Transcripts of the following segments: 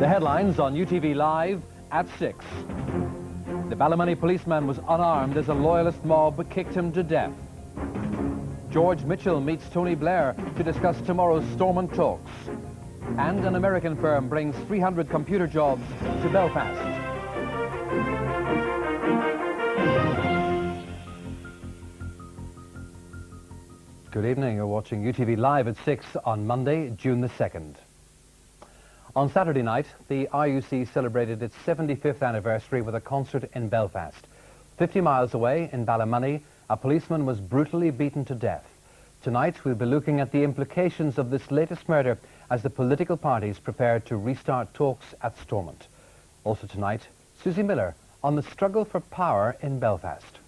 The headlines on UTV Live at 6. The Ballymoney policeman was unarmed as a loyalist mob kicked him to death. George Mitchell meets Tony Blair to discuss tomorrow's Stormont talks. And an American firm brings 300 computer jobs to Belfast. Good evening. You're watching UTV Live at 6 on Monday, June the 2nd. On Saturday night, the RUC celebrated its 75th anniversary with a concert in Belfast. 50 miles away, in Ballymoney, a policeman was brutally beaten to death. Tonight, we'll be looking at the implications of this latest murder as the political parties prepare to restart talks at Stormont. Also tonight, Susie Miller on the struggle for power in Belfast.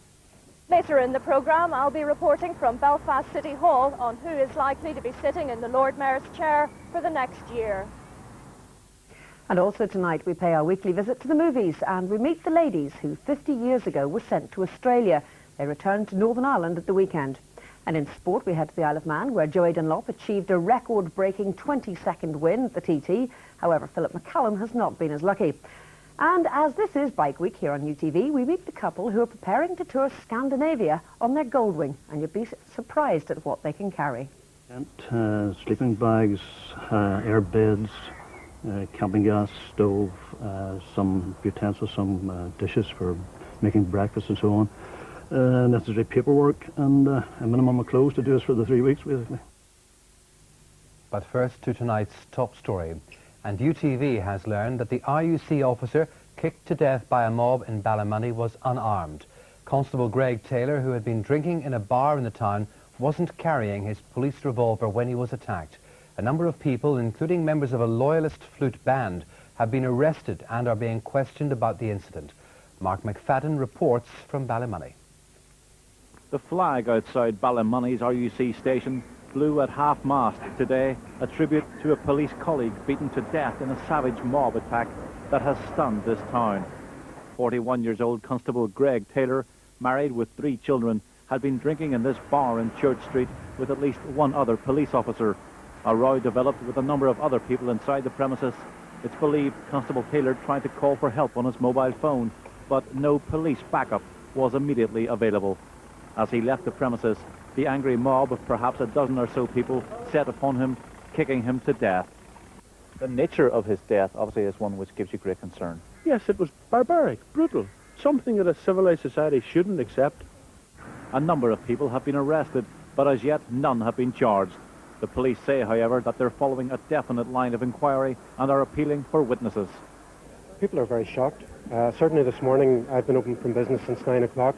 Later in the programme, I'll be reporting from Belfast City Hall on who is likely to be sitting in the Lord Mayor's chair for the next year. And also tonight we pay our weekly visit to the movies and we meet the ladies who 50 years ago were sent to Australia. They returned to Northern Ireland at the weekend. And in sport we head to the Isle of Man where Joey Dunlop achieved a record-breaking 22nd win at the TT. However, Philip McCallum has not been as lucky. And as this is Bike Week here on UTV, we meet the couple who are preparing to tour Scandinavia on their Goldwing, and you'll be surprised at what they can carry. Sleeping bags, air beds, camping gas, stove, some utensils, some dishes for making breakfast and so on, necessary paperwork, and a minimum of clothes to do us for the 3 weeks, basically. But first to tonight's top story. And UTV has learned that the RUC officer kicked to death by a mob in Ballymoney was unarmed. Constable Greg Taylor, who had been drinking in a bar in the town, wasn't carrying his police revolver when he was attacked. A number of people, including members of a loyalist flute band, have been arrested and are being questioned about the incident. Mark McFadden reports from Ballymoney. The flag outside Ballymoney's RUC station flew at half-mast today, a tribute to a police colleague beaten to death in a savage mob attack that has stunned this town. 41-year-old Constable Greg Taylor, married with 3 children, had been drinking in this bar in Church Street with at least one other police officer. A row developed with a number of other people inside the premises. It's believed Constable Taylor tried to call for help on his mobile phone, but no police backup was immediately available. As he left the premises, the angry mob of perhaps a dozen or so people set upon him, kicking him to death. The nature of his death obviously is one which gives you great concern. Yes, it was barbaric, brutal, something that a civilized society shouldn't accept. A number of people have been arrested, but as yet none have been charged. The police say, however, that they're following a definite line of inquiry and are appealing for witnesses. People are very shocked. Certainly this morning I've been open from business since 9 o'clock,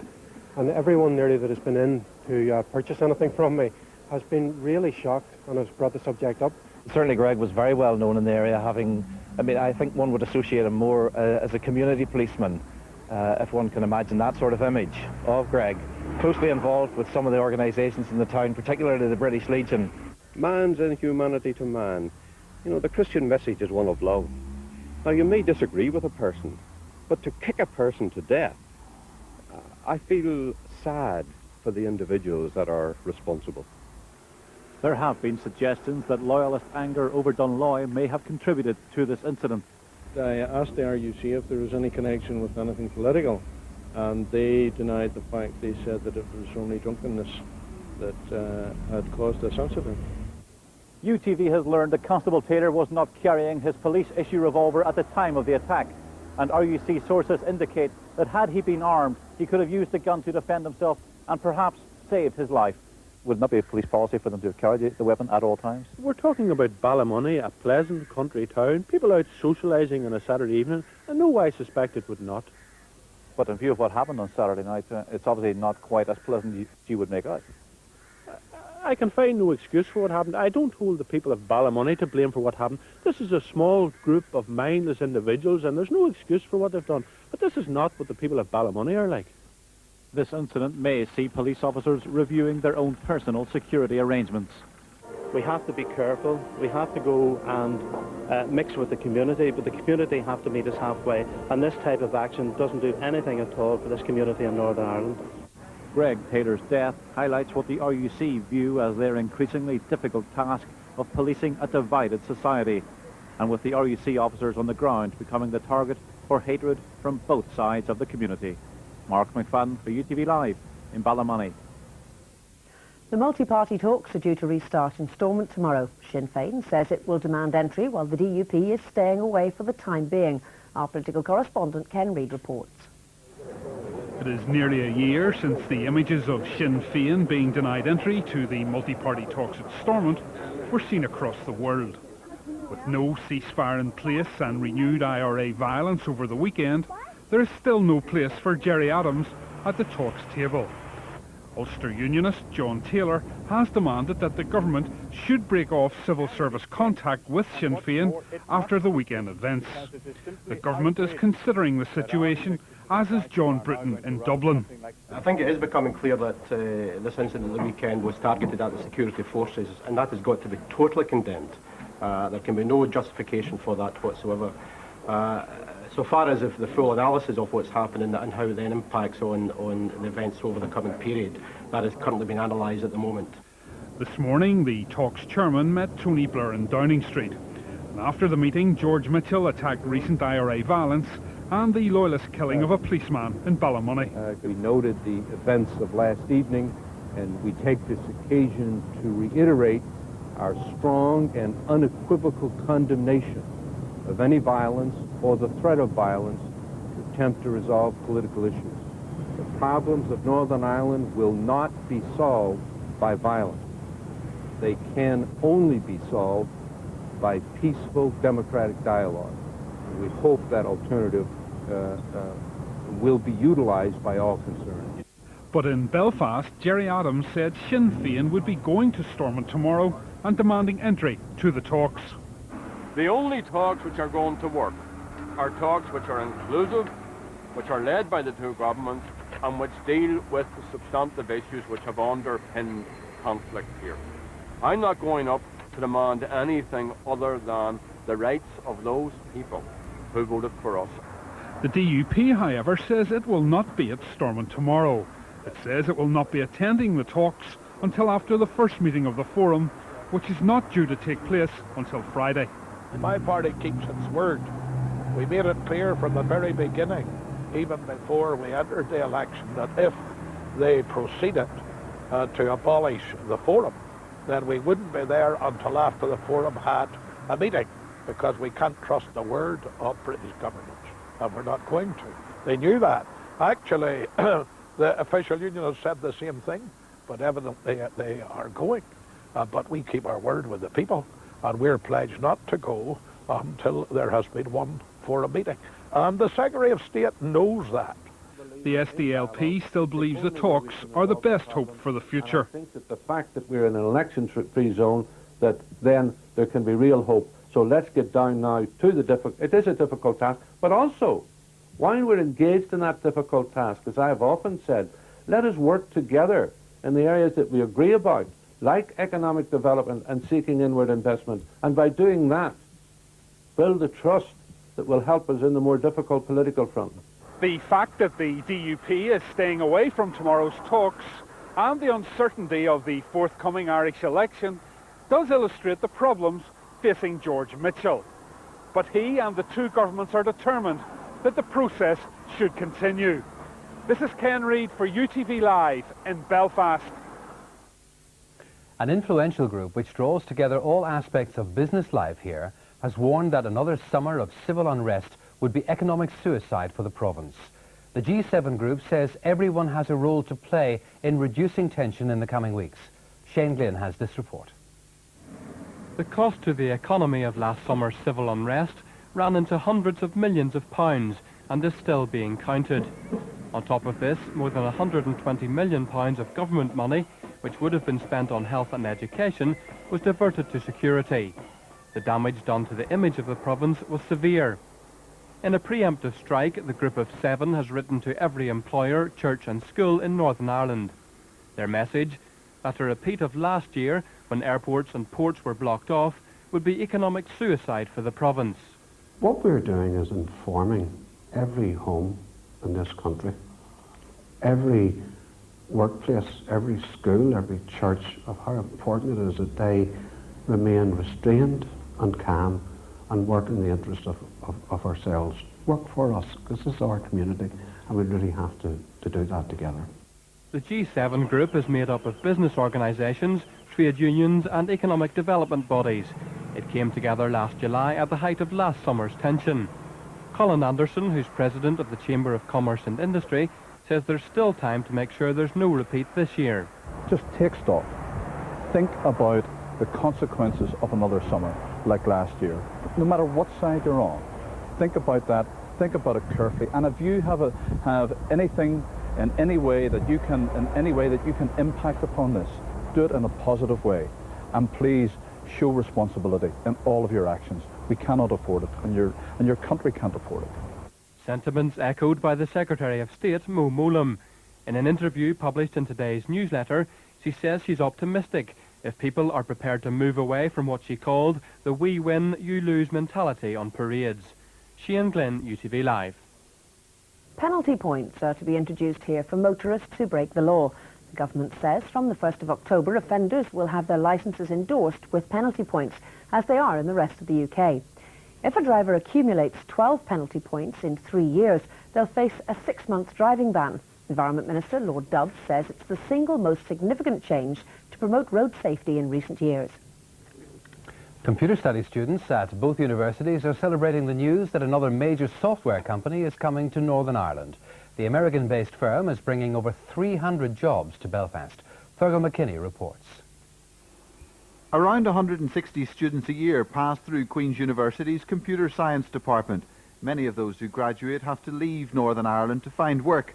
and everyone nearly that has been in to purchase anything from me has been really shocked and has brought the subject up. Certainly Greg was very well known in the area, I think one would associate him more as a community policeman, if one can imagine that sort of image of Greg. Closely involved with some of the organisations in the town, particularly the British Legion. Man's inhumanity to man. You know, the Christian message is one of love. Now, you may disagree with a person, but to kick a person to death, I feel sad for the individuals that are responsible. There have been suggestions that loyalist anger over Dunloy may have contributed to this incident. I asked the RUC if there was any connection with anything political, and they denied the fact. They said that it was only drunkenness that had caused this incident. UTV has learned that Constable Taylor was not carrying his police-issue revolver at the time of the attack, and RUC sources indicate that had he been armed, he could have used the gun to defend himself and perhaps saved his life. Would not be a police policy for them to carry the weapon at all times? We're talking about Ballymoney, a pleasant country town, people out socialising on a Saturday evening, and no I suspect it would not. But in view of what happened on Saturday night, it's obviously not quite as pleasant as you would make out. I can find no excuse for what happened. I don't hold the people of Ballymoney to blame for what happened. This is a small group of mindless individuals, and there's no excuse for what they've done. But this is not what the people of Ballymoney are like. This incident may see police officers reviewing their own personal security arrangements. We have to be careful. We have to go and mix with the community, but the community have to meet us halfway. And this type of action doesn't do anything at all for this community in Northern Ireland. Greg Taylor's death highlights what the RUC view as their increasingly difficult task of policing a divided society. and with the RUC officers on the ground becoming the target for hatred from both sides of the community. Mark McFadden for UTV Live in Ballymoney. The multi-party talks are due to restart in Stormont tomorrow. Sinn Féin says it will demand entry while the DUP is staying away for the time being. Our political correspondent Ken Reid reports. It is nearly a year since the images of Sinn Féin being denied entry to the multi-party talks at Stormont were seen across the world. With no ceasefire in place and renewed IRA violence over the weekend, there is still no place for Gerry Adams at the talks table. Ulster Unionist John Taylor has demanded that the government should break off civil service contact with Sinn Féin after the weekend events. The government is considering the situation, as is John Britton in Dublin. I think it is becoming clear that this incident at the weekend was targeted at the security forces, and that has got to be totally condemned. There can be no justification for that whatsoever. So far as if the full analysis of what's happening and how it then impacts on the events over the coming period, that is currently being analysed at the moment. This morning, the talks chairman met Tony Blair in Downing Street. And after the meeting, George Mitchell attacked recent IRA violence and the loyalist killing of a policeman in Ballymoney. We noted the events of last evening, and we take this occasion to reiterate our strong and unequivocal condemnation of any violence or the threat of violence to attempt to resolve political issues. The problems of Northern Ireland will not be solved by violence. They can only be solved by peaceful democratic dialogue. And we hope that alternative will be utilized by all concerned. But in Belfast, Gerry Adams said Sinn Féin would be going to Stormont tomorrow and demanding entry to the talks. The only talks which are going to work are talks which are inclusive, which are led by the two governments, and which deal with the substantive issues which have underpinned conflict here. I'm not going up to demand anything other than the rights of those people who voted for us. The DUP, however, says it will not be at Stormont tomorrow. It says it will not be attending the talks until after the first meeting of the forum, which is not due to take place until Friday. My party keeps its word. We made it clear from the very beginning, even before we entered the election, that if they proceeded to abolish the forum, then we wouldn't be there until after the forum had a meeting, because we can't trust the word of British governments, and we're not going to. They knew that. Actually, the official union has said the same thing, but evidently they are going. But we keep our word with the people, and we're pledged not to go until there has been one forum meeting. And the Secretary of State knows that. The SDLP still believes the talks are the best hope for the future. I think that the fact that we're in an election-free zone, that then there can be real hope. So let's get down now to the difficult. It is a difficult task, but also, while we're engaged in that difficult task, as I have often said, let us work together in the areas that we agree about, like economic development and seeking inward investment. And by doing that, build the trust that will help us in the more difficult political front. The fact that the DUP is staying away from tomorrow's talks and the uncertainty of the forthcoming Irish election does illustrate the problems facing George Mitchell. But he and the two governments are determined that the process should continue. This is Ken Reid for UTV Live in Belfast. An influential group which draws together all aspects of business life here has warned that another summer of civil unrest would be economic suicide for the province. The G7 group says everyone has a role to play in reducing tension in the coming weeks. Shane Glynn has this report. The cost to the economy of last summer's civil unrest ran into hundreds of millions of pounds and is still being counted. On top of this, more than £120 million of government money, which would have been spent on health and education, was diverted to security. The damage done to the image of the province was severe. In a preemptive strike, the group of 7 has written to every employer, church and school in Northern Ireland. Their message, that a repeat of last year, when airports and ports were blocked off, would be economic suicide for the province. What we're doing is informing every home in this country, every workplace, every school, every church, of how important it is that they remain restrained and calm and work in the interest of ourselves. Work for us, because this is our community, and we really have to do that together. The G7 group is made up of business organisations, trade unions and economic development bodies. It came together last July at the height of last summer's tension. Colin Anderson, who's president of the Chamber of Commerce and Industry, says there's still time to make sure there's no repeat this year. Just take stock. Think about the consequences of another summer like last year. No matter what side you're on, think about that. Think about it carefully. And if you have anything in any way that you can impact upon this, do it in a positive way. And please show responsibility in all of your actions. We cannot afford it, and your country can't afford it. Sentiments echoed by the Secretary of State, Mo Mowlam. In an interview published in today's newsletter, she says she's optimistic if people are prepared to move away from what she called the we win, you lose mentality on parades. Shane Glynn, UTV Live. Penalty points are to be introduced here for motorists who break the law. The government says from the 1st of October, offenders will have their licences endorsed with penalty points, as they are in the rest of the UK. If a driver accumulates 12 penalty points in 3 years, they'll face a 6-month driving ban. Environment Minister Lord Dove says it's the single most significant change to promote road safety in recent years. Computer studies students at both universities are celebrating the news that another major software company is coming to Northern Ireland. The American-based firm is bringing over 300 jobs to Belfast. Fergal McKinney reports. Around 160 students a year pass through Queen's University's Computer Science Department. Many of those who graduate have to leave Northern Ireland to find work.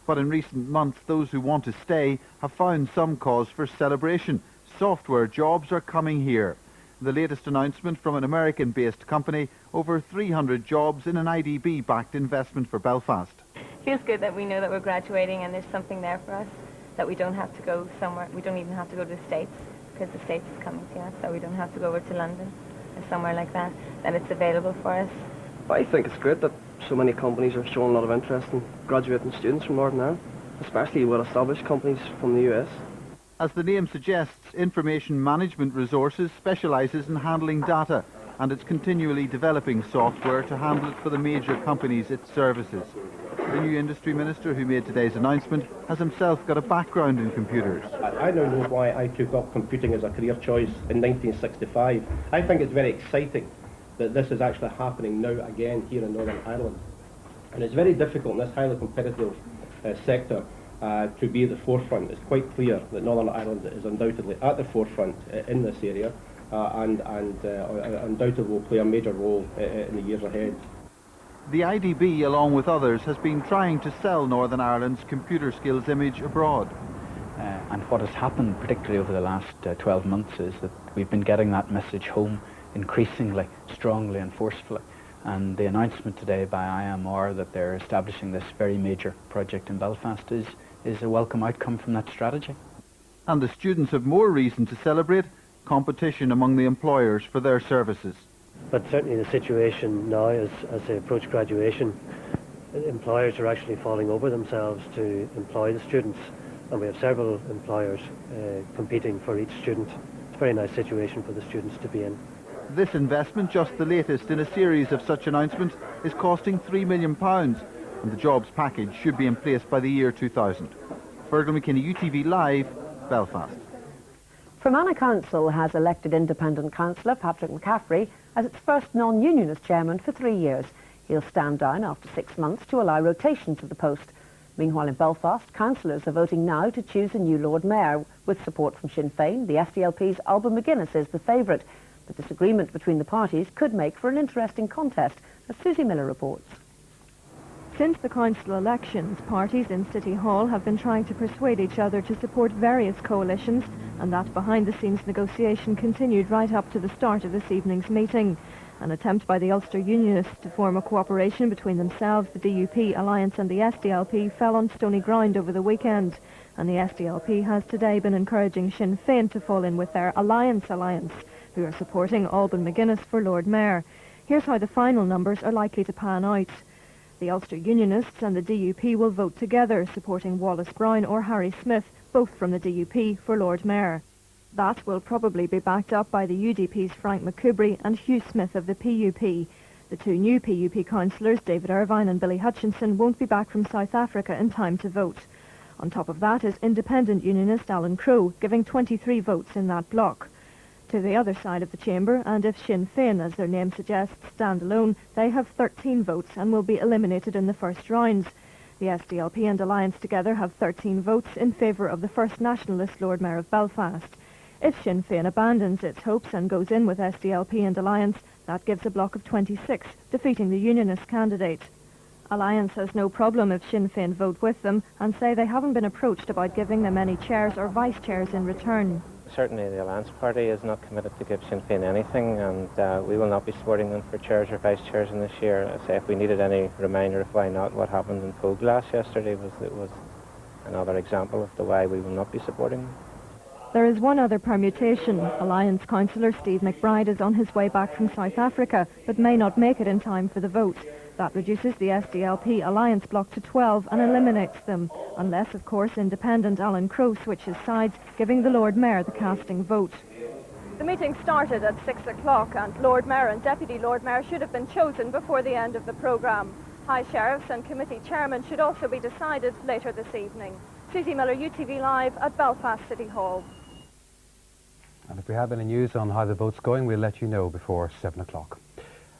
But in recent months, those who want to stay have found some cause for celebration. Software jobs are coming here. The latest announcement from an American-based company, over 300 jobs in an IDB-backed investment for Belfast. Feels good that we know that we're graduating and there's something there for us, that we don't have to go somewhere, we don't even have to go to the States, because the States is coming to us, that we don't have to go over to London or somewhere like that, that it's available for us. I think it's great that so many companies are showing a lot of interest in graduating students from Northern Ireland, especially well-established companies from the US. As the name suggests, Information Management Resources specialises in handling data, and it's continually developing software to handle it for the major companies it services. The new Industry Minister who made today's announcement has himself got a background in computers. I now know why I took up computing as a career choice in 1965. I think it's very exciting that this is actually happening now again here in Northern Ireland. And it's very difficult in this highly competitive sector to be at the forefront. It's quite clear that Northern Ireland is undoubtedly at the forefront in this area and undoubtedly will play a major role in the years ahead. The IDB, along with others, has been trying to sell Northern Ireland's computer skills image abroad. And what has happened, particularly over the last 12 months, is that we've been getting that message home increasingly, strongly and forcefully. And the announcement today by IMR that they're establishing this very major project in Belfast is a welcome outcome from that strategy. And the students have more reason to celebrate competition among the employers for their services. But certainly the situation now is, as they approach graduation, employers are actually falling over themselves to employ the students, and we have several employers competing for each student. It's a very nice situation for the students to be in. This investment, just the latest in a series of such announcements, is costing £3 million, and the jobs package should be in place by the year 2000. Fergal McKinney, UTV Live, Belfast. Fermanagh Council has elected independent councillor Patrick McCaffrey as its first non-unionist chairman for 3 years. He'll stand down after 6 months to allow rotation to the post. Meanwhile in Belfast, councillors are voting now to choose a new Lord Mayor. With support from Sinn Féin, the SDLP's Alban McGuinness is the favourite. The disagreement between the parties could make for an interesting contest, as Susie Miller reports. Since the council elections, parties in City Hall have been trying to persuade each other to support various coalitions, and that behind-the-scenes negotiation continued right up to the start of this evening's meeting. An attempt by the Ulster Unionists to form a cooperation between themselves, the DUP Alliance and the SDLP fell on stony ground over the weekend, and the SDLP has today been encouraging Sinn Féin to fall in with their Alliance, who are supporting Alban McGuinness for Lord Mayor. Here's how the final numbers are likely to pan out. The Ulster Unionists and the DUP will vote together, supporting Wallace Brown or Harry Smith, both from the DUP, for Lord Mayor. That will probably be backed up by the UDP's Frank McCoubrey and Hugh Smith of the PUP. The two new PUP councillors, David Irvine and Billy Hutchinson, won't be back from South Africa in time to vote. On top of that is independent unionist Alan Crowe, giving 23 votes in that block. To the other side of the chamber, and if Sinn Féin, as their name suggests, stand alone, they have 13 votes and will be eliminated in the first rounds. The SDLP and Alliance together have 13 votes in favour of the First Nationalist Lord Mayor of Belfast. If Sinn Féin abandons its hopes and goes in with SDLP and Alliance, that gives a block of 26, defeating the Unionist candidate. Alliance has no problem if Sinn Féin vote with them and say they haven't been approached about giving them any chairs or vice chairs in return. Certainly the Alliance Party is not committed to give Sinn Féin anything, and we will not be supporting them for chairs or vice chairs in this year. I say if we needed any reminder of why not, what happened in Poglass yesterday was another example of the why we will not be supporting them. There is one other permutation. Alliance councillor Steve McBride is on his way back from South Africa, but may not make it in time for the vote. That reduces the SDLP Alliance block to 12 and eliminates them, unless, of course, independent Alan Crowe switches sides, giving the Lord Mayor the casting vote. The meeting started at 6 o'clock, and Lord Mayor and Deputy Lord Mayor should have been chosen before the end of the programme. High Sheriffs and Committee Chairmen should also be decided later this evening. Susie Miller, UTV Live at Belfast City Hall. And if we have any news on how the vote's going, we'll let you know before 7 o'clock.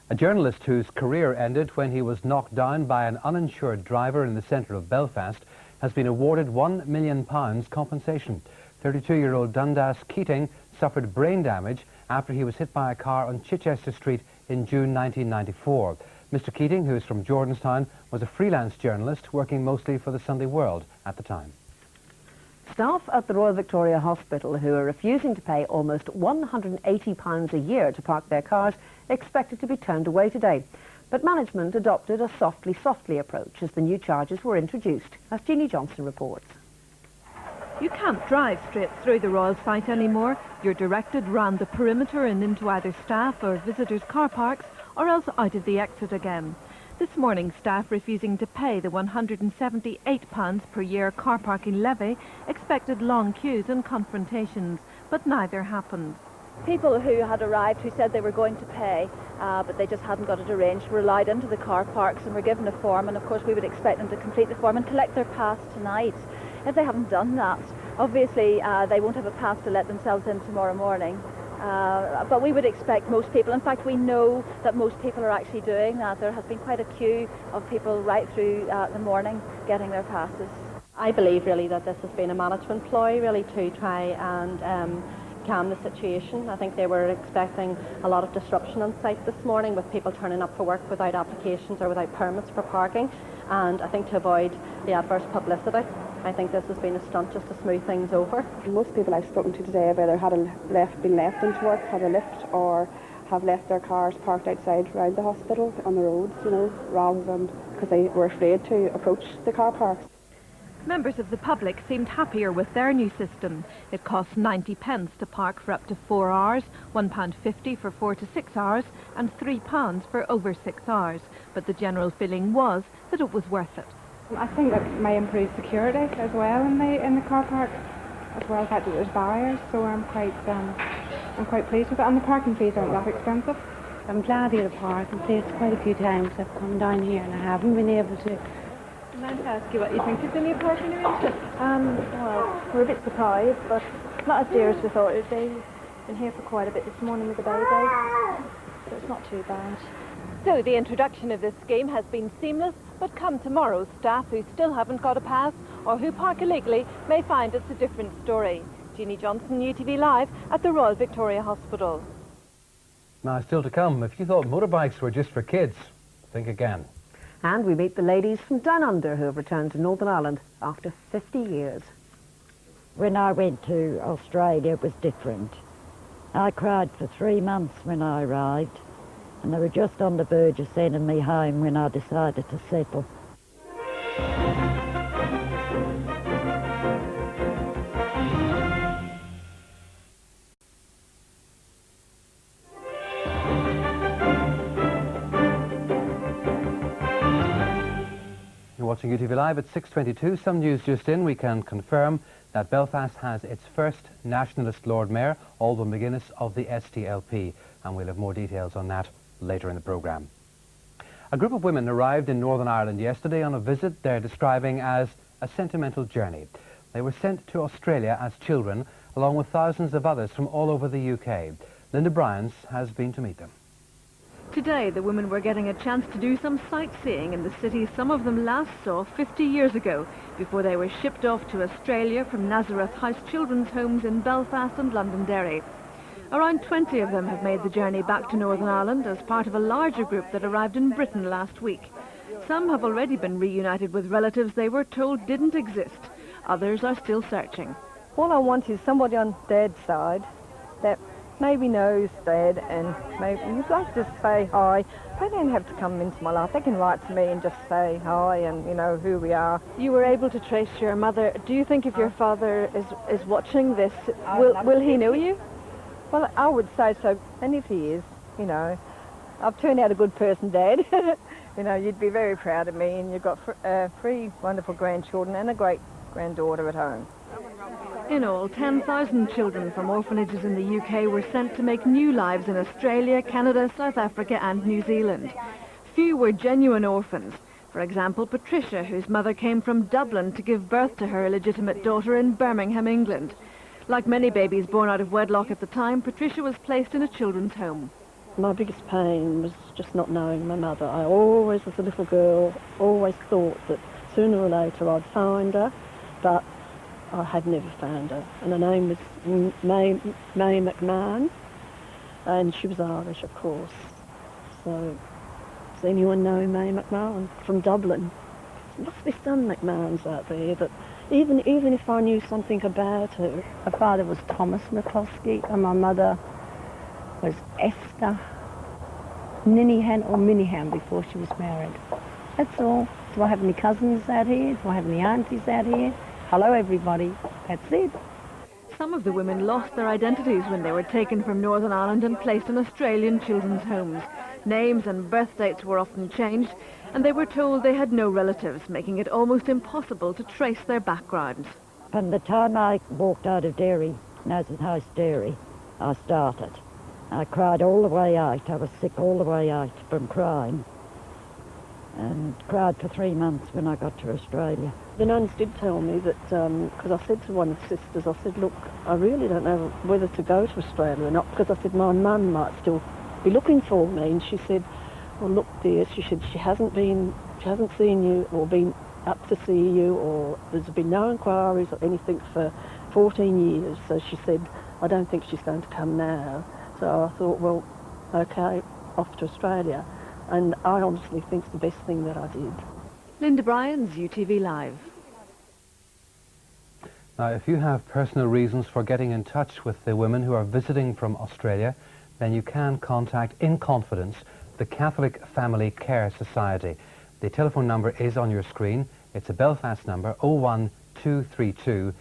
A journalist whose career ended when he was knocked down by an uninsured driver in the centre of Belfast has been awarded £1 million compensation. 32-year-old Dundas Keating suffered brain damage after he was hit by a car on Chichester Street in June 1994. Mr. Keating, who is from Jordanstown, was a freelance journalist working mostly for the Sunday World at the time. Staff at the Royal Victoria Hospital who are refusing to pay almost £180 a year to park their cars expected to be turned away today. But management adopted a softly approach as the new charges were introduced, as Jeannie Johnson reports. You can't drive straight through the Royal site anymore. You're directed round the perimeter and into either staff or visitors' car parks, or else out of the exit again. This morning, staff refusing to pay the £178 per year car parking levy expected long queues and confrontations, but neither happened. People who had arrived who said they were going to pay, but they just hadn't got it arranged, were allowed into the car parks and were given a form, and of course we would expect them to complete the form and collect their pass tonight. If they haven't done that, obviously they won't have a pass to let themselves in tomorrow morning. But we would expect most people, in fact we know that most people are actually doing that. There has been quite a queue of people right through the morning getting their passes. I believe really that this has been a management ploy really to try and calm the situation. I think they were expecting a lot of disruption on site this morning with people turning up for work without applications or without permits for parking, and I think to avoid the adverse publicity, I think this has been a stunt just to smooth things over. Most people I've spoken to today have either been left into work, had a lift, or have left their cars parked outside around the hospital on the roads, you know, rather than because they were afraid to approach the car parks. Members of the public seemed happier with their new system. It costs 90p to park for up to 4 hours, £1.50 for 4 to 6 hours, and £3 for over 6 hours. But the general feeling was that it was worth it. I think that may improve security as well in the car park, as well as that there's barriers, so I'm quite pleased with it. And the parking fees aren't that expensive. I'm glad here to park. I've placed quite a few times. I've come down here and I haven't been able to. I'd like to ask you what you think of the new parking arrangement. Well, we're a bit surprised, but not as dear as we thought it would be. We've been here for quite a bit this morning with the baby, so it's not too bad. So the introduction of this scheme has been seamless, but come tomorrow, staff who still haven't got a pass or who park illegally may find it's a different story. Jeannie Johnson, UTV Live at the Royal Victoria Hospital. Now, still to come, if you thought motorbikes were just for kids, think again. And we meet the ladies from Down Under who have returned to Northern Ireland after 50 years. When I went to Australia, it was different. I cried for 3 months when I arrived, and they were just on the verge of sending me home when I decided to settle. watching UTV Live at 6:22. Some news just in. We can confirm that Belfast has its first nationalist Lord Mayor, Alban McGuinness of the SDLP, and we'll have more details on that later in the programme. A group of women arrived in Northern Ireland yesterday on a visit they're describing as a sentimental journey. They were sent to Australia as children, along with thousands of others from all over the UK. Linda Bryans has been to meet them. Today, the women were getting a chance to do some sightseeing in the city some of them last saw 50 years ago, before they were shipped off to Australia from Nazareth House children's homes in Belfast and Londonderry. Around 20 of them have made the journey back to Northern Ireland as part of a larger group that arrived in Britain last week. Some have already been reunited with relatives they were told didn't exist. Others are still searching. All I want is somebody on Dad's side that maybe knows Dad, and maybe you'd like to say hi. They don't have to come into my life. They can write to me and just say hi and, you know, who we are. You were able to trace your mother. Do you think if your father is watching this, will he know you? Well, I would say so, and if he is, you know, I've turned out a good person, Dad. You know, you'd be very proud of me, and you've got 3 wonderful grandchildren and a great-granddaughter at home. In all, 10,000 children from orphanages in the UK were sent to make new lives in Australia, Canada, South Africa and New Zealand. Few were genuine orphans. For example, Patricia, whose mother came from Dublin to give birth to her illegitimate daughter in Birmingham, England. Like many babies born out of wedlock at the time, Patricia was placed in a children's home. My biggest pain was just not knowing my mother. I always, as a little girl, always thought that sooner or later I'd find her, but I had never found her. And her name was May McMahon, and she was Irish, of course. So, does anyone know May McMahon from Dublin? There must be some McMahons out there, but even if I knew something about her. My father was Thomas McCloskey, and my mother was Esther Ninihan or Minihan before she was married. That's all. Do I have any cousins out here? Do I have any aunties out here? Hello, everybody. That's it. Some of the women lost their identities when they were taken from Northern Ireland and placed in Australian children's homes. Names and birth dates were often changed, and they were told they had no relatives, making it almost impossible to trace their backgrounds. From the time I walked out of Derry, Nazareth House Dairy, I started. I cried all the way out. I was sick all the way out from crying. And cried for 3 months when I got to Australia. The nuns did tell me that, because I said to one of the sisters, I said, look, I really don't know whether to go to Australia or not, because I said my mum might still be looking for me. And she said, well, look, dear, she said she hasn't seen you or been up to see you, or there's been no inquiries or anything for 14 years. So she said, I don't think she's going to come now. So I thought, well, okay, off to Australia. And I honestly think it's the best thing that I did. Linda Bryans, UTV Live. Now, if you have personal reasons for getting in touch with the women who are visiting from Australia, then you can contact, in confidence, the Catholic Family Care Society. The telephone number is on your screen. It's a Belfast number, 01232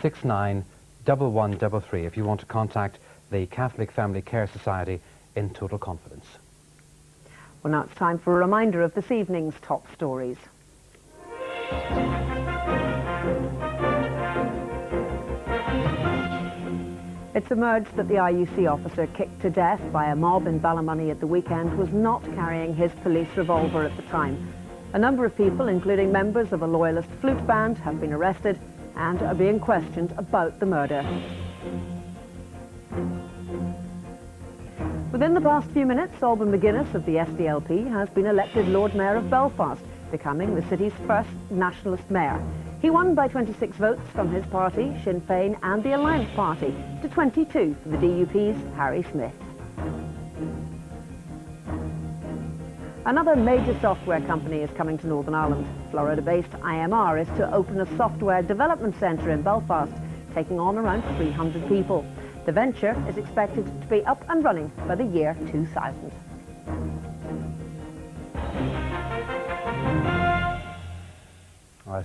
69 1133, if you want to contact the Catholic Family Care Society in total confidence. Well, now it's time for a reminder of this evening's top stories. It's emerged that the IUC officer kicked to death by a mob in Ballymoney at the weekend was not carrying his police revolver at the time. A number of people, including members of a loyalist flute band, have been arrested and are being questioned about the murder. Within the past few minutes, Alban McGuinness of the SDLP has been elected Lord Mayor of Belfast, becoming the city's first nationalist mayor. He won by 26 votes from his party, Sinn Féin, and the Alliance Party, to 22 for the DUP's Harry Smith. Another major software company is coming to Northern Ireland. Florida-based IMR is to open a software development centre in Belfast, taking on around 300 people. The venture is expected to be up and running by the year 2000.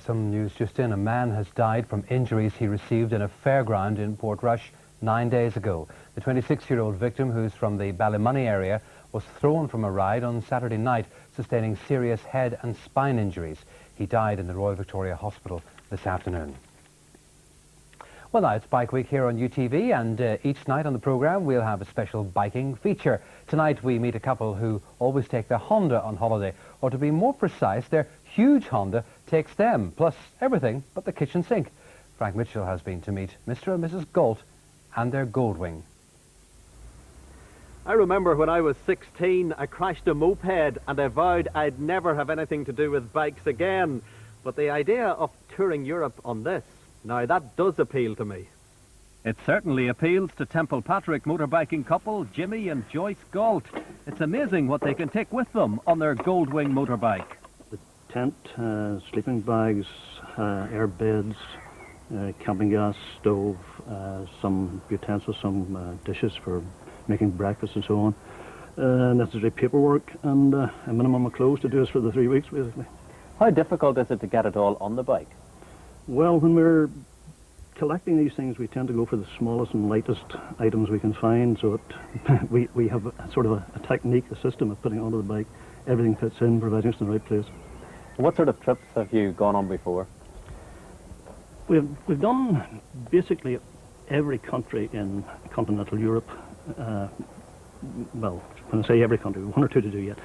Some news just in. A man has died from injuries he received in a fairground in Portrush 9 days ago. The 26-year-old victim, who's from the Ballymoney area, was thrown from a ride on Saturday night, sustaining serious head and spine injuries. He died in the Royal Victoria Hospital this afternoon. Well, now it's Bike Week here on UTV, and each night on the programme we'll have a special biking feature. Tonight we meet a couple who always take their Honda on holiday, or to be more precise, their huge Honda takes them, plus everything but the kitchen sink. Frank Mitchell has been to meet Mr. and Mrs. Galt and their Goldwing. I remember when I was 16, I crashed a moped and I vowed I'd never have anything to do with bikes again. But the idea of touring Europe on this, now that does appeal to me. It certainly appeals to Templepatrick motorbiking couple Jimmy and Joyce Galt. It's amazing what they can take with them on their Goldwing motorbike. The tent, sleeping bags, air beds, camping gas, stove, some utensils, some dishes for making breakfast and so on, necessary paperwork, and a minimum of clothes to do us for the 3 weeks, basically. How difficult is it to get it all on the bike? Well, when we're collecting these things, we tend to go for the smallest and lightest items we can find, so we have sort of a technique, a system of putting it onto the bike. Everything fits in, providing us in the right place. What sort of trips have you gone on before? We've done basically every country in continental Europe. Well, when I say every country, one or two to do yet.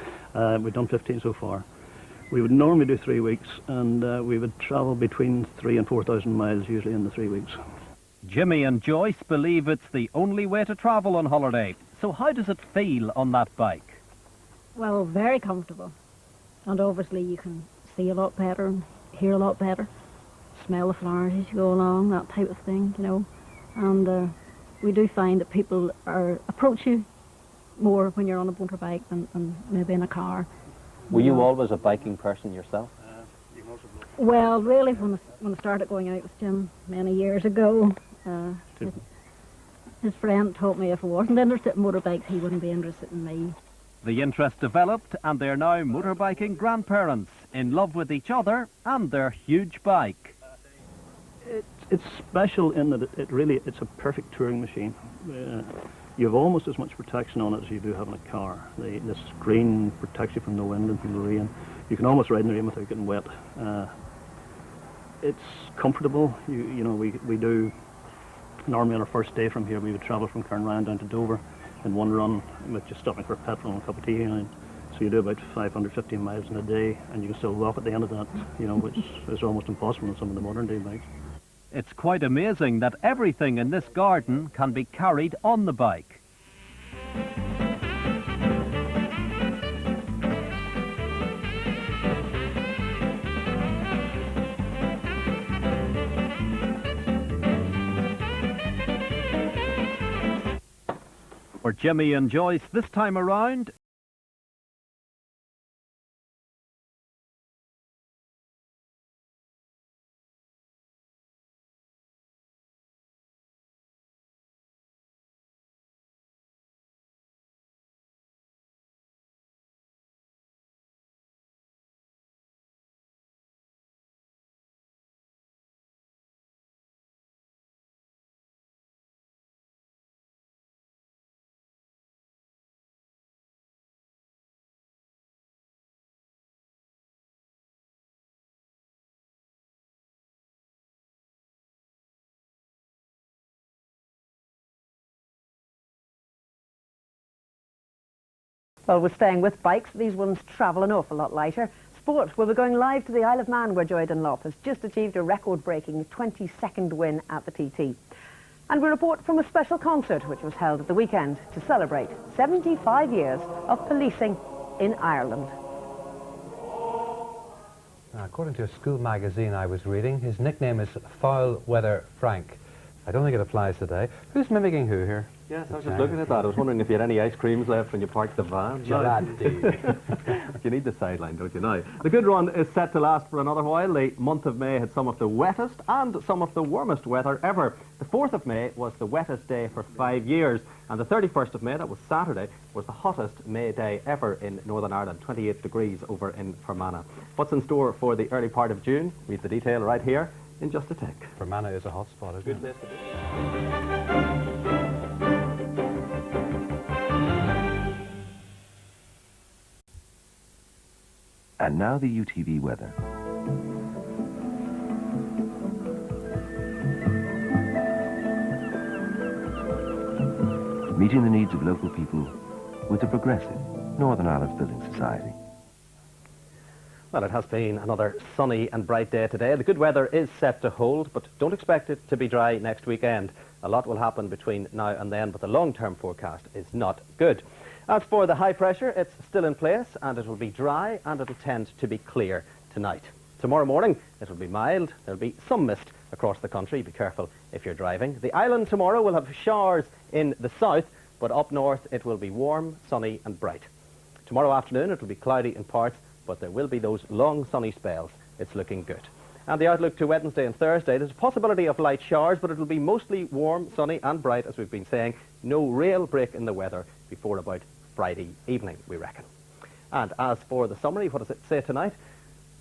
We've done 15 so far. We would normally do 3 weeks, and we would travel between 3,000 and 4,000 miles usually in the 3 weeks. Jimmy and Joyce believe it's the only way to travel on holiday. So how does it feel on that bike? Well, very comfortable. And obviously you can see a lot better and hear a lot better. Smell the flowers as you go along, that type of thing, you know. And we do find that people approach you more when you're on a motorbike than maybe in a car. Were you always a biking person yourself? Well, really, when I started going out with Jim many years ago, his friend told me if I wasn't interested in motorbikes, he wouldn't be interested in me. The interest developed, and they're now motorbiking grandparents, in love with each other and their huge bike. It's special in that it's a perfect touring machine. You have almost as much protection on it as you do have in a car. The screen protects you from the wind and from the rain. You can almost ride in the rain without getting wet. It's comfortable. You know, we do, normally on our first day from here, we would travel from Cairnryan down to Dover in one run, with just stopping for petrol and a cup of tea. So you do about 550 miles in a day, and you can still walk at the end of that, you know, which is almost impossible on some of the modern day bikes. It's quite amazing that everything in this garden can be carried on the bike. For Jimmy and Joyce this time around, Well, we're staying with bikes. These ones travel an awful lot lighter. Sport, well, we're going live to the Isle of Man, where Joy Dunlop has just achieved a record-breaking 22nd win at the TT. And we report from a special concert which was held at the weekend to celebrate 75 years of policing in Ireland. Now, according to a school magazine I was reading, his nickname is Foul Weather Frank. I don't think it applies today. Who's mimicking who here? Yes, I was just looking at that. I was wondering if you had any ice creams left when you parked the van. You need the sideline, don't you now? The good run is set to last for another while. The month of May had some of the wettest and some of the warmest weather ever. The 4th of May was the wettest day for 5 years, and the 31st of May, that was Saturday, was the hottest May day ever in Northern Ireland, 28 degrees over in Fermanagh. What's in store for the early part of June? Read the detail right here in just a tick. Fermanagh is a hot spot, isn't it? Good place to be. And now the UTV weather. Meeting the needs of local people with a progressive Northern Ireland Building Society. Well, it has been another sunny and bright day today. The good weather is set to hold, but don't expect it to be dry next weekend. A lot will happen between now and then, but the long-term forecast is not good. As for the high pressure, it's still in place, and it will be dry, and it'll tend to be clear tonight. Tomorrow morning, it will be mild. There'll be some mist across the country. Be careful if you're driving. The island tomorrow will have showers in the south, but up north it will be warm, sunny and bright. Tomorrow afternoon it will be cloudy in parts, but there will be those long sunny spells. It's looking good. And the outlook to Wednesday and Thursday, there's a possibility of light showers, but it will be mostly warm, sunny and bright, as we've been saying. No real break in the weather before about Friday evening, we reckon. And as for the summary, what does it say tonight?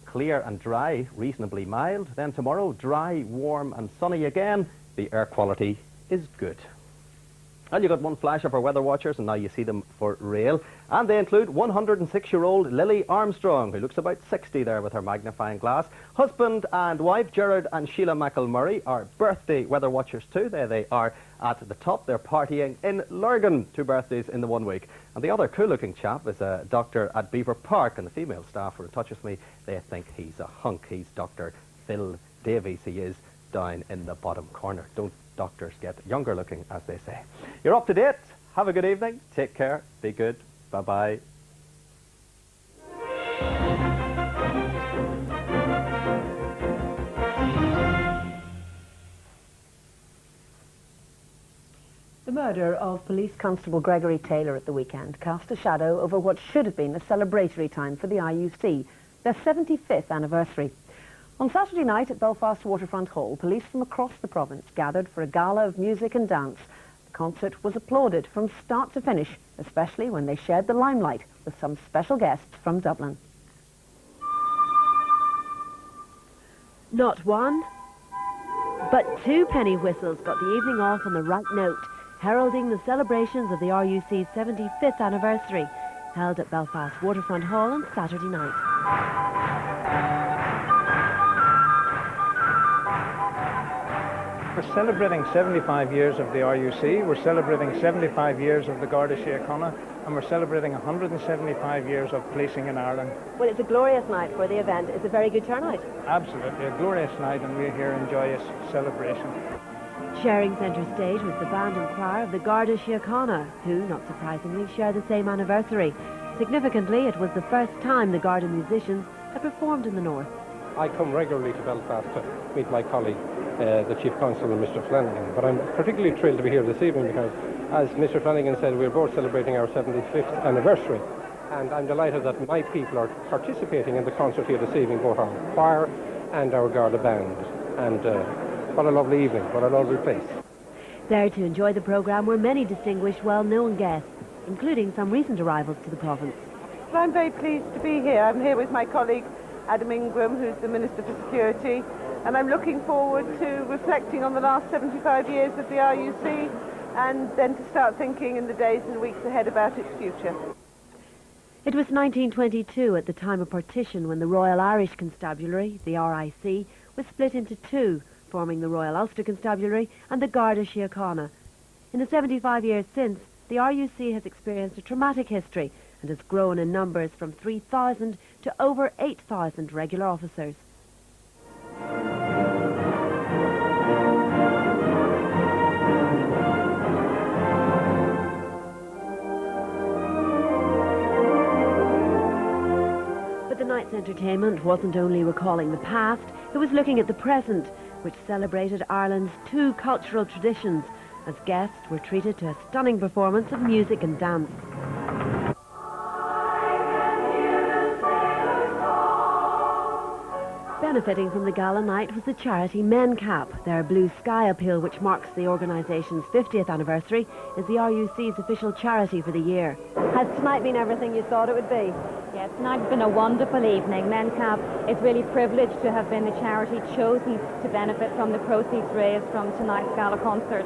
Clear and dry, reasonably mild. Then tomorrow, dry, warm and sunny again. The air quality is good. And you got one flash of our weather watchers, and now you see them for real. And they include 106-year-old Lily Armstrong, who looks about 60 there with her magnifying glass. Husband and wife, Gerard and Sheila McElmurray, are birthday weather watchers too. There they are at the top. They're partying in Lurgan, 2 birthdays in the 1 week. And the other cool-looking chap is a doctor at Beaver Park, and the female staff were in touch with me. They think he's a hunk. He's Dr. Phil Davies. He is down in the bottom corner. Don't doctors get younger looking, as they say. You're up to date. Have a good evening. Take care. Be good. Bye-bye. The murder of Police Constable Gregory Taylor at the weekend cast a shadow over what should have been a celebratory time for the IUC, their 75th anniversary. On Saturday night at Belfast Waterfront Hall, police from across the province gathered for a gala of music and dance. The concert was applauded from start to finish, especially when they shared the limelight with some special guests from Dublin. Not one, but 2 penny whistles got the evening off on the right note, heralding the celebrations of the RUC's 75th anniversary, held at Belfast Waterfront Hall on Saturday night. We're celebrating 75 years of the RUC, we're celebrating 75 years of the Garda Síochána, and we're celebrating 175 years of policing in Ireland. Well, it's a glorious night for the event. It's a very good turnout. Absolutely, a glorious night, and we're here in joyous celebration. Sharing centre stage was the band and choir of the Garda Síochána, who, not surprisingly, share the same anniversary. Significantly, it was the first time the Garda musicians had performed in the north. I come regularly to Belfast to meet my colleague, the Chief Constable, Mr. Flanagan, but I'm particularly thrilled to be here this evening because, as Mr. Flanagan said, we're both celebrating our 75th anniversary, and I'm delighted that my people are participating in the concert here this evening, both our choir and our Garda band, and what a lovely evening, what a lovely place. There to enjoy the programme were many distinguished, well-known guests, including some recent arrivals to the province. Well, I'm very pleased to be here. I'm here with my colleague Adam Ingram, who's the Minister for Security, and I'm looking forward to reflecting on the last 75 years of the RUC and then to start thinking in the days and weeks ahead about its future. It was 1922, at the time of partition, when the Royal Irish Constabulary, the RIC, was split into 2, forming the Royal Ulster Constabulary and the Garda Síochána. In the 75 years since, the RUC has experienced a traumatic history and has grown in numbers from 3,000 to over 8,000 regular officers. But the night's entertainment wasn't only recalling the past, it was looking at the present, which celebrated Ireland's 2 cultural traditions, as guests were treated to a stunning performance of music and dance. Benefiting from the gala night was the charity Men Cap. Their Blue Sky appeal, which marks the organisation's 50th anniversary, is the RUC's official charity for the year. Has tonight been everything you thought it would be? Yes, tonight's been a wonderful evening. Men Cap is really privileged to have been the charity chosen to benefit from the proceeds raised from tonight's gala concert.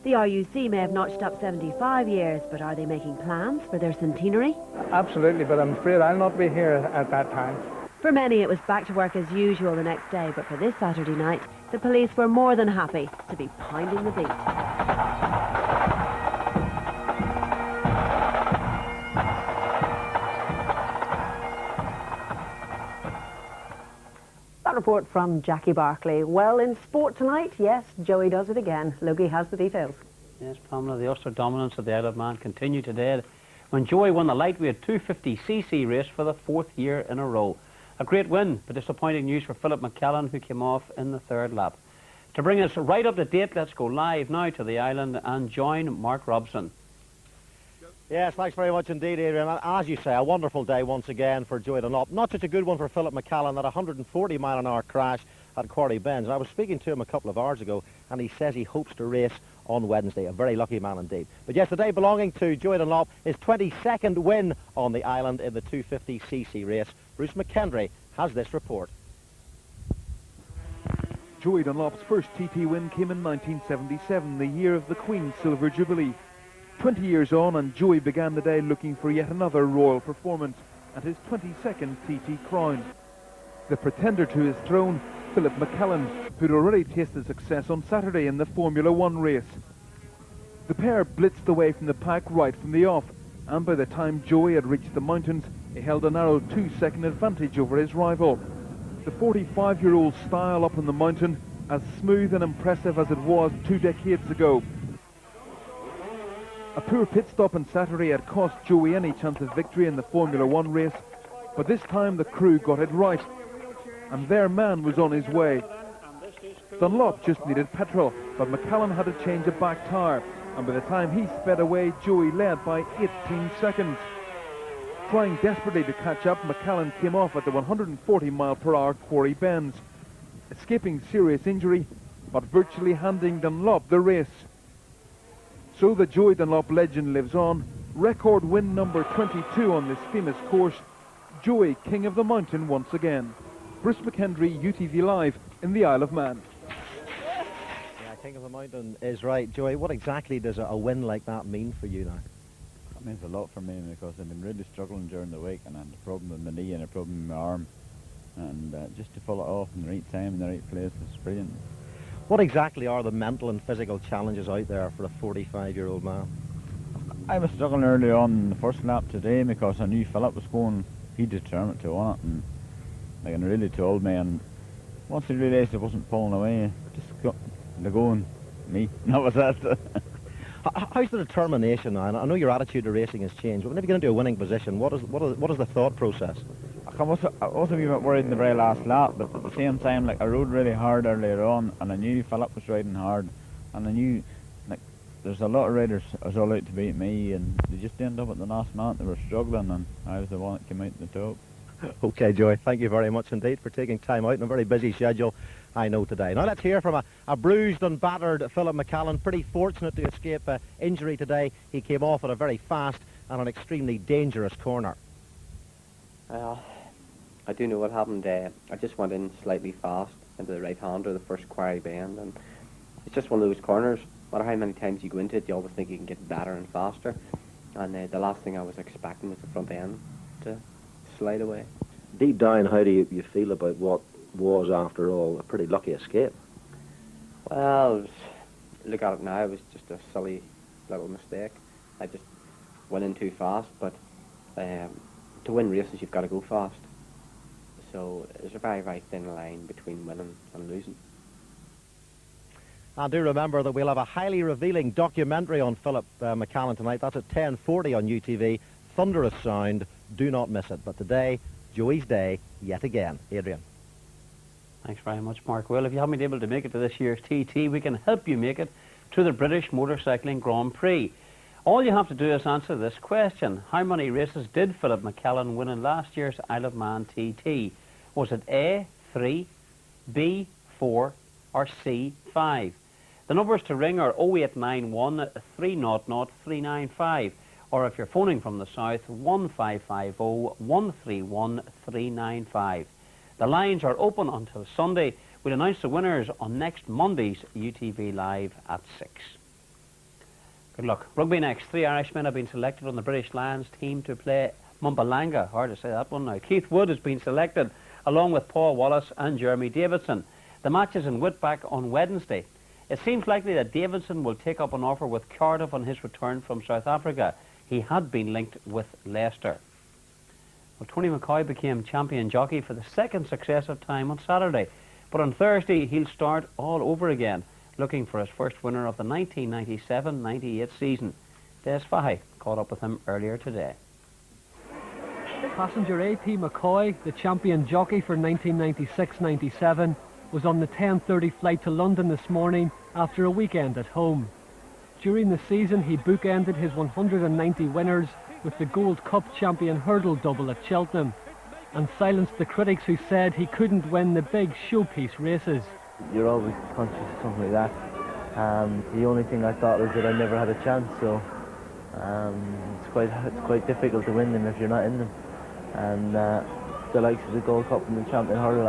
The RUC may have notched up 75 years, but are they making plans for their centenary? Absolutely, but I'm afraid I'll not be here at that time. For many, it was back to work as usual the next day, but for this Saturday night, the police were more than happy to be pounding the beat. That report from Jackie Barclay. Well, in sport tonight, yes, Joey does it again. Logie has the details. Yes, Pamela, the Ulster dominance of the Isle of Man continued today when Joey won the lightweight 250cc race for the 4th year in a row. A great win, but disappointing news for Philip McCallan, who came off in the 3rd lap. To bring us right up to date, let's go live now to the island and join Mark Robson. Yes, thanks very much indeed, Adrian. And as you say, a wonderful day once again for Joey Dunlop. Not such a good one for Philip McCallan, that 140-mile-an-hour crash at Quarry Bends. And I was speaking to him a couple of hours ago, and he says he hopes to race on Wednesday. A very lucky man indeed. But yes, today belonging to Joey Dunlop, his 22nd win on the island in the 250cc race. Bruce McKendry has this report. Joey Dunlop's first TT win came in 1977, the year of the Queen's Silver Jubilee. 20 years on, and Joey began the day looking for yet another royal performance and his 22nd TT crown. The pretender to his throne, Philip McCallan, who'd already tasted success on Saturday in the Formula One race. The pair blitzed away from the pack right from the off, and by the time Joey had reached the mountains, he held a narrow 2-second advantage over his rival. The 45-year-old's style up on the mountain, as smooth and impressive as it was 2 decades ago. A poor pit stop on Saturday had cost Joey any chance of victory in the Formula One race, but this time the crew got it right, and their man was on his way. Dunlop just needed petrol, but McCallan had to change a back tyre, and by the time he sped away, Joey led by 18 seconds. Trying desperately to catch up, McCallan came off at the 140-mile-per-hour Quarry Bends, escaping serious injury, but virtually handing Dunlop the race. So the Joey Dunlop legend lives on. Record win number 22 on this famous course. Joey, king of the mountain once again. Bruce McKendry, UTV Live in the Isle of Man. Yeah, king of the mountain is right. Joey, what exactly does a win like that mean for you now? It means a lot for me because I've been really struggling during the week, and I had a problem with my knee and a problem with my arm. And just to pull it off in the right time in the right place is brilliant. What exactly are the mental and physical challenges out there for a 45-year-old man? I was struggling early on in the first lap today because I knew Philip was going. He determined to win it, and like, and really told me. And once he realised I wasn't pulling away, just got the going me. And that was it. How's the determination now? I know your attitude to racing has changed, but whenever you get into a winning position, what is the thought process? I was a wee bit worried in the very last lap, but at the same time, like, I rode really hard earlier on, and I knew Philip was riding hard, and I knew, like, there's a lot of riders that was all out to beat me, and they just ended up at the last minute. They were struggling, and I was the one that came out the top. Okay, Joey, thank you very much indeed for taking time out in a very busy schedule, I know, today. Now let's hear from a bruised and battered Philip McCallan, pretty fortunate to escape injury today. He came off at a very fast and an extremely dangerous corner. I do know what happened. I just went in slightly fast into the right-hander, the first Quarry Bend, and it's just one of those corners. No matter how many times you go into it, you always think you can get better and faster. And the last thing I was expecting was the front end to slide away. Deep down, how do you feel about what was, after all, a pretty lucky escape? Well, look at it now, it was just a silly little mistake. I just went in too fast, but to win races you've got to go fast. So there's a very, very thin line between winning and losing. And do remember that we'll have a highly revealing documentary on Philip McCallan tonight. That's at 10:40 on UTV. Thunderous sound. Do not miss it. But today, Joey's day yet again. Adrian. Thanks very much, Mark. Well, if you haven't been able to make it to this year's TT, we can help you make it to the British Motorcycling Grand Prix. All you have to do is answer this question. How many races did Philip McCallan win in last year's Isle of Man TT? Was it A, 3, B, 4, or C, 5? The numbers to ring are 0891 300 395, or if you're phoning from the south, 1550 131 395. The lines are open until Sunday. We'll announce the winners on next Monday's UTV Live at 6. Good luck. Rugby next. 3 Irishmen have been selected on the British Lions team to play Mumbalanga. Hard to say that one now. Keith Wood has been selected along with Paul Wallace and Jeremy Davidson. The match is in Whitback on Wednesday. It seems likely that Davidson will take up an offer with Cardiff on his return from South Africa. He had been linked with Leicester. Well, Tony McCoy became champion jockey for the second successive time on Saturday. But on Thursday, he'll start all over again, looking for his first winner of the 1997-98 season. Des Fahy caught up with him earlier today. Passenger A.P. McCoy, the champion jockey for 1996-97, was on the 10:30 flight to London this morning after a weekend at home. During the season, he bookended his 190 winners with the Gold Cup champion hurdle double at Cheltenham, and silenced the critics who said he couldn't win the big showpiece races. You're always conscious of something like that. The only thing I thought was that I never had a chance, so it's quite difficult to win them if you're not in them. And the likes of the Gold Cup and the champion hurdle,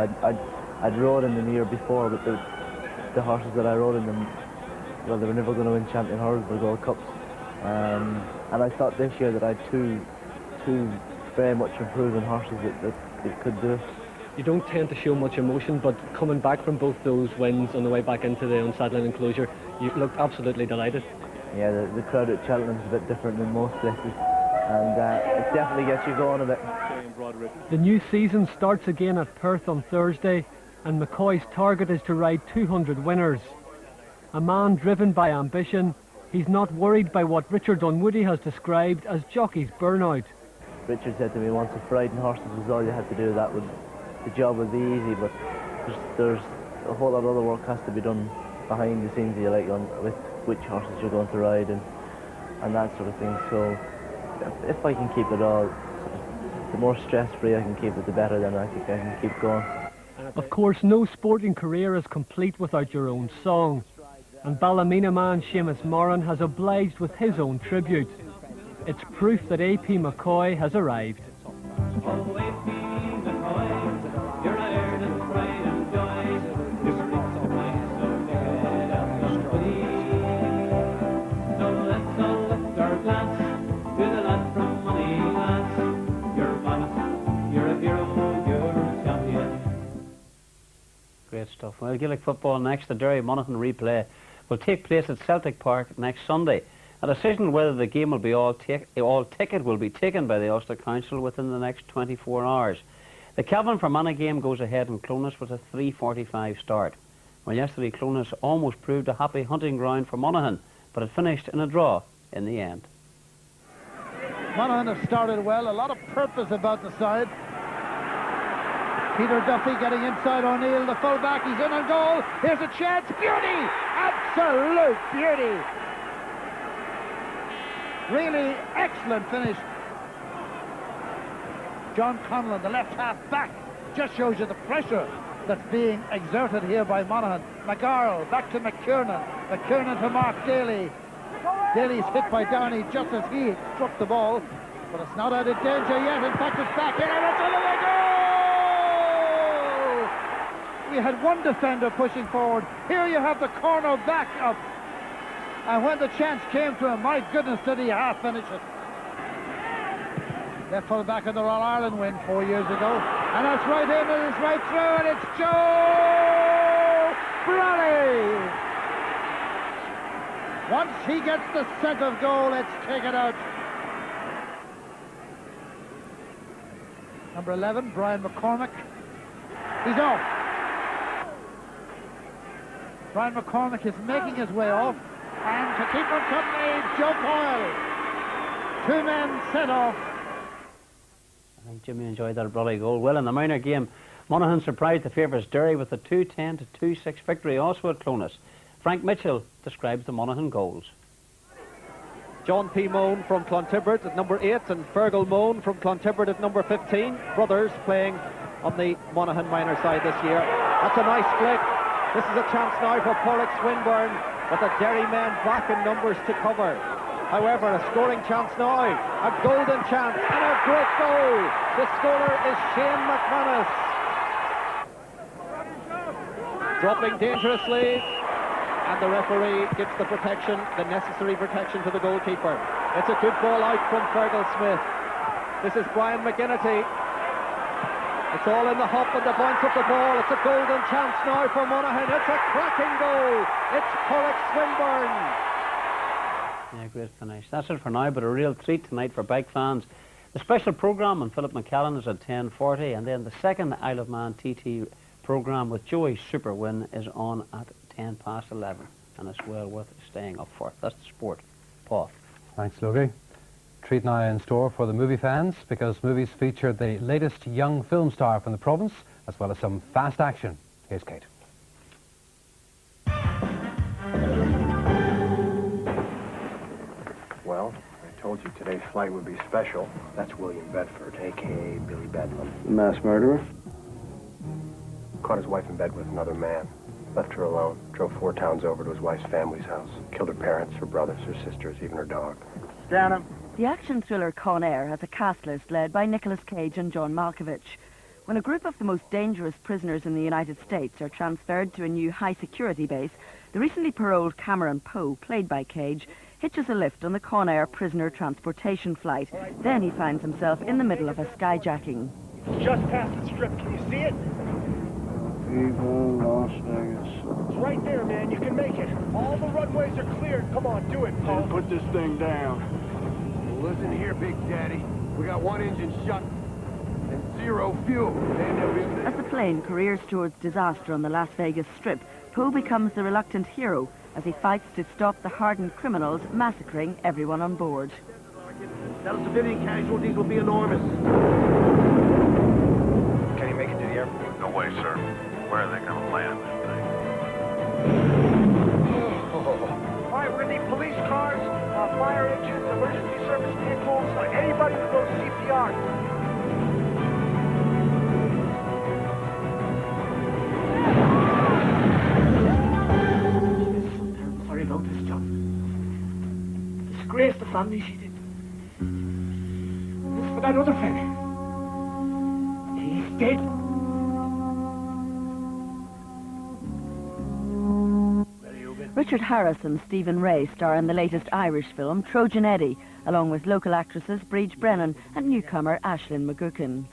I'd rode in them the year before, but the horses that I rode in them, well, they were never going to win champion hurdles or Gold Cups. And I thought this year that I had two very much improving horses that could do it. You don't tend to show much emotion, but coming back from both those wins on the way back into the unsaddling enclosure, you looked absolutely delighted. Yeah, the crowd at Cheltenham is a bit different than most places, and it definitely gets you going a bit. The new season starts again at Perth on Thursday, and McCoy's target is to ride 200 winners. A man driven by ambition, he's not worried by what Richard Dunwoody has described as jockey's burnout. Richard said to me once, if riding horses was all you had to do, the job would be easy, but there's a whole lot of other work has to be done behind the scenes, with which horses you're going to ride and that sort of thing. So if I can keep it all, the more stress-free I can keep it, the better, then I think I can keep going. Of course, no sporting career is complete without your own song, and Ballymena man Seamus Moran has obliged with his own tribute. It's proof that A.P. McCoy has arrived. Great stuff. Well, Gaelic football next. The Derry Monaghan replay will take place at Celtic Park next Sunday. A decision whether the game will be all ticket will be taken by the Ulster Council within the next 24 hours. The Calvin Fermanagh game goes ahead in Clonus with a 3:45 start. Well, yesterday Clonus almost proved a happy hunting ground for Monaghan, but it finished in a draw in the end. Monaghan have started well, a lot of purpose about the side. Peter Duffy getting inside O'Neill, the fullback, he's in on goal. Here's a chance, beauty! Absolute beauty! Really excellent finish. John Conlon, the left half back, just shows you the pressure that's being exerted here by Monaghan. McGarrell back to McKiernan. McKiernan to Mark Daly. Daly's hit by Downey just as he struck the ball, but it's not out of danger yet. In fact, it's back in and it's on the way. Goal! We had one defender pushing forward. Here you have the corner back up. And when the chance came to him, my goodness, did he half finish it. Left full back in the All Ireland win 4 years ago. And that's right in, and it's right through, and it's Joe Brolly. Once he gets the scent of goal, it's taken out. Number 11, Brian McCormick. He's off. Brian McCormick is making his way off. And to keep him company, Joe Coyle. 2 men set off. I think Jimmy enjoyed that Brolly goal. Well, in the minor game, Monaghan surprised the favourites Derry with a 2-10 to 2-6 victory also at Clonus. Frank Mitchell describes the Monaghan goals. John P. Moan from Clontibbert at number 8 and Fergal Moan from Clontibbert at number 15. Brothers playing on the Monaghan minor side this year. That's a nice flick. This is a chance now for Porrick Swinburne, but the Derry men back in numbers to cover. However, a scoring chance now, a golden chance, and a great goal. The scorer is Shane McManus. Dropping dangerously, and the referee gives the protection, the necessary protection to the goalkeeper. It's a good ball out from Fergal Smith. This is Brian McGinnity. It's all in the hop and the bounce of the ball. It's a golden chance now for Monaghan. It's a cracking goal. It's Corrick Swinburne. Yeah, great finish. That's it for now, but a real treat tonight for bike fans. The special programme on Philip McCallan is at 10:40, and then the second Isle of Man TT programme with Joey's Super Win is on at 11:10, and it's well worth staying up for. That's the sport. Paul. Thanks, Logie. Treat now in store for the movie fans, because movies feature the latest young film star from the province, as well as some fast action. Here's Kate. Well, I told you today's flight would be special. That's William Bedford, a.k.a. Billy Bedlam. Mass murderer? Caught his wife in bed with another man. Left her alone. Drove 4 towns over to his wife's family's house. Killed her parents, her brothers, her sisters, even her dog. Down him. The action thriller Con Air has a cast list led by Nicolas Cage and John Malkovich. When a group of the most dangerous prisoners in the United States are transferred to a new high-security base, the recently paroled Cameron Poe, played by Cage, hitches a lift on the Con Air prisoner transportation flight. Then he finds himself in the middle of a skyjacking. Just past the strip. Can you see it? Viva Las Vegas. It's right there, man. You can make it. All the runways are cleared. Come on, do it, Poe. Put this thing down. Well, listen here, Big Daddy. We got 1 engine shut and 0 fuel. As the plane careers towards disaster on the Las Vegas Strip, Poe becomes the reluctant hero as he fights to stop the hardened criminals massacring everyone on board. Those civilian casualties will be enormous. Can you make it to the airport? No way, sir. Where are they going to land this thing? All right, we're going to need police cars, fire engines, emergency service vehicles, anybody who knows CPR. Sorry about this, John. Disgrace the family, she did. This for that other fella. He's dead. Richard Harris and Stephen Ray star in the latest Irish film Trojan Eddie, along with local actresses Breach Brennan and newcomer Aisling McGuckin.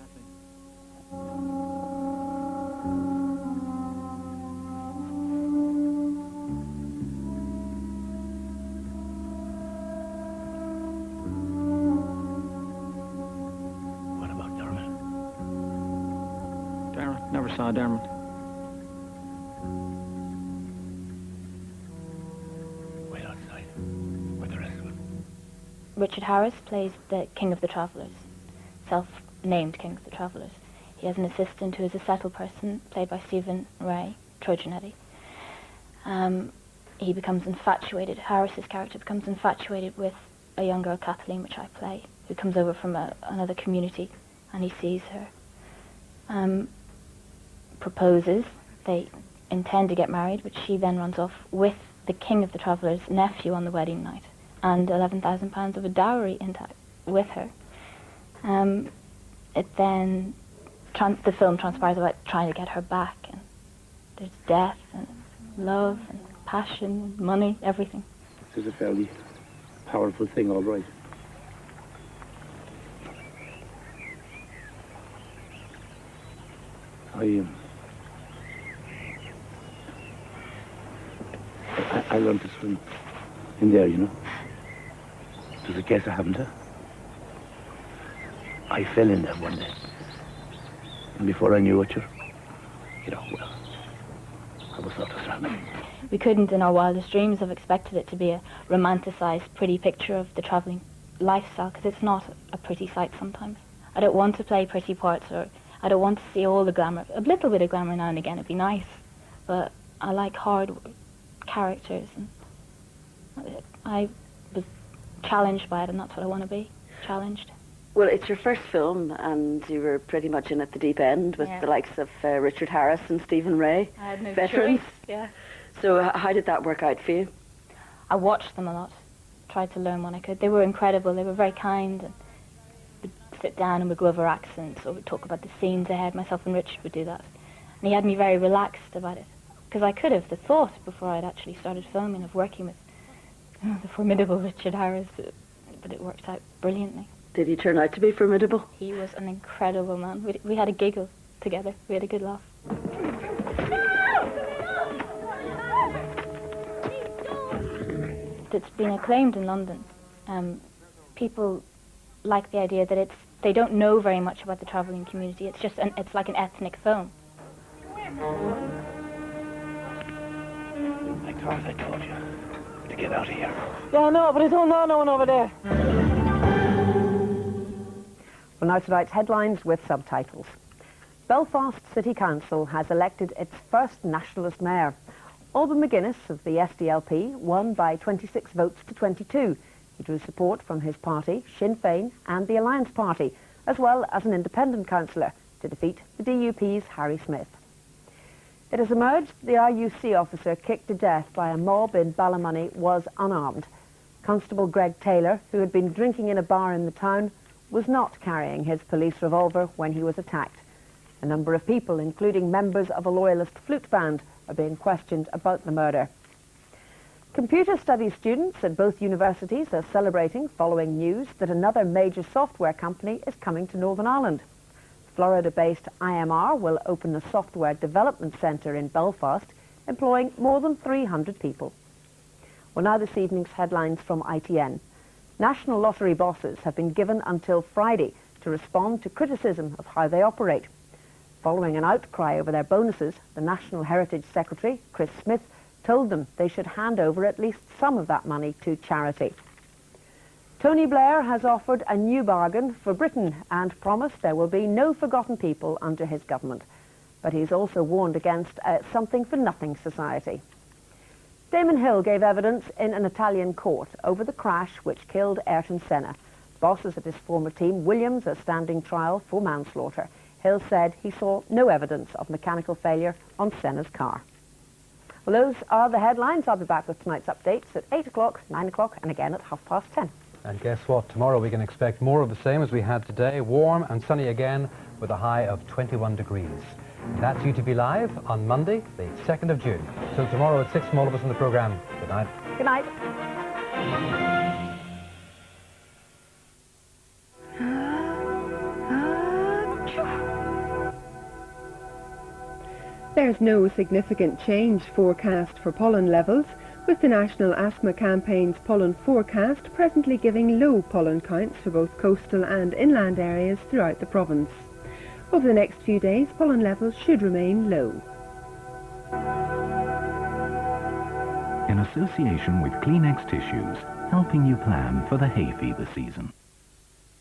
What about Dermot? Dermot, never saw Dermot. Richard Harris plays the King of the Travellers, self-named King of the Travellers. He has an assistant who is a settled person, played by Stephen Ray, Trojan Eddie. He becomes infatuated, Harris's character becomes infatuated with a young girl, Kathleen, which I play, who comes over from another community, and he sees her. Proposes, they intend to get married, but she then runs off with the King of the Travellers' nephew on the wedding night, and £11,000 of a dowry intact with her. It then, the film transpires about trying to get her back, and there's death and love and passion, money, everything. This is a fairly powerful thing, all right. I learned to swim in there, you know. It was a case of having to. I fell in there one day. And before I knew it, well, I was sort of drowning. We couldn't, in our wildest dreams, have expected it to be a romanticised, pretty picture of the travelling lifestyle, because it's not a pretty sight sometimes. I don't want to play pretty parts, or I don't want to see all the glamour. A little bit of glamour now and again would be nice, but I like hard characters, and I was challenged by it, and that's what I want to be, challenged. Well, it's your first film, and you were pretty much in at the deep end with the likes of Richard Harris and Stephen Ray, I had no veterans. choice, yeah. So how did that work out for you? I watched them a lot, tried to learn what I could. They were incredible, they were very kind, and we'd sit down and we'd go over accents, or we'd talk about the scenes ahead. Myself and Richard would do that. And he had me very relaxed about it, because I could have the thought, before I'd actually started filming, of working with the formidable Richard Harris, but it worked out brilliantly. Did he turn out to be formidable? He was an incredible man. We had a giggle. together. We had a good laugh. It's been acclaimed in London. People like the idea that they don't know very much about the travelling community. It's just it's like an ethnic film. I thought I told you to get out of here. Yeah, I know, but I don't know no one over there. Well, now tonight's headlines with subtitles. Belfast City Council has elected its first nationalist mayor. Alban McGuinness of the SDLP won by 26 votes to 22. He drew support from his party, Sinn Féin, and the Alliance Party, as well as an independent councillor, to defeat the DUP's Harry Smith. It has emerged the RUC officer kicked to death by a mob in Ballymoney was unarmed. Constable Greg Taylor, who had been drinking in a bar in the town, was not carrying his police revolver when he was attacked. A number of people, including members of a loyalist flute band, are being questioned about the murder. Computer studies students at both universities are celebrating following news that another major software company is coming to Northern Ireland. Florida-based IMR will open a software development centre in Belfast, employing more than 300 people. Well, now this evening's headlines from ITN. National Lottery bosses have been given until Friday to respond to criticism of how they operate. Following an outcry over their bonuses, the National Heritage Secretary, Chris Smith, told them they should hand over at least some of that money to charity. Tony Blair has offered a new bargain for Britain and promised there will be no forgotten people under his government. But he's also warned against a something-for-nothing society. Damon Hill gave evidence in an Italian court over the crash which killed Ayrton Senna. Bosses at his former team, Williams, are standing trial for manslaughter. Hill said he saw no evidence of mechanical failure on Senna's car. Well, those are the headlines. I'll be back with tonight's updates at 8 o'clock, 9 o'clock, and again at 10:30. And guess what? Tomorrow we can expect more of the same as we had today. Warm and sunny again with a high of 21 degrees. That's UTV Live on Monday, the 2nd of June. Till tomorrow at 6 from all of us on the programme. Good night. Good night. There's no significant change forecast for pollen levels, with the National Asthma Campaign's pollen forecast presently giving low pollen counts for both coastal and inland areas throughout the province. Over the next few days, pollen levels should remain low. In association with Kleenex Tissues, helping you plan for the hay fever season.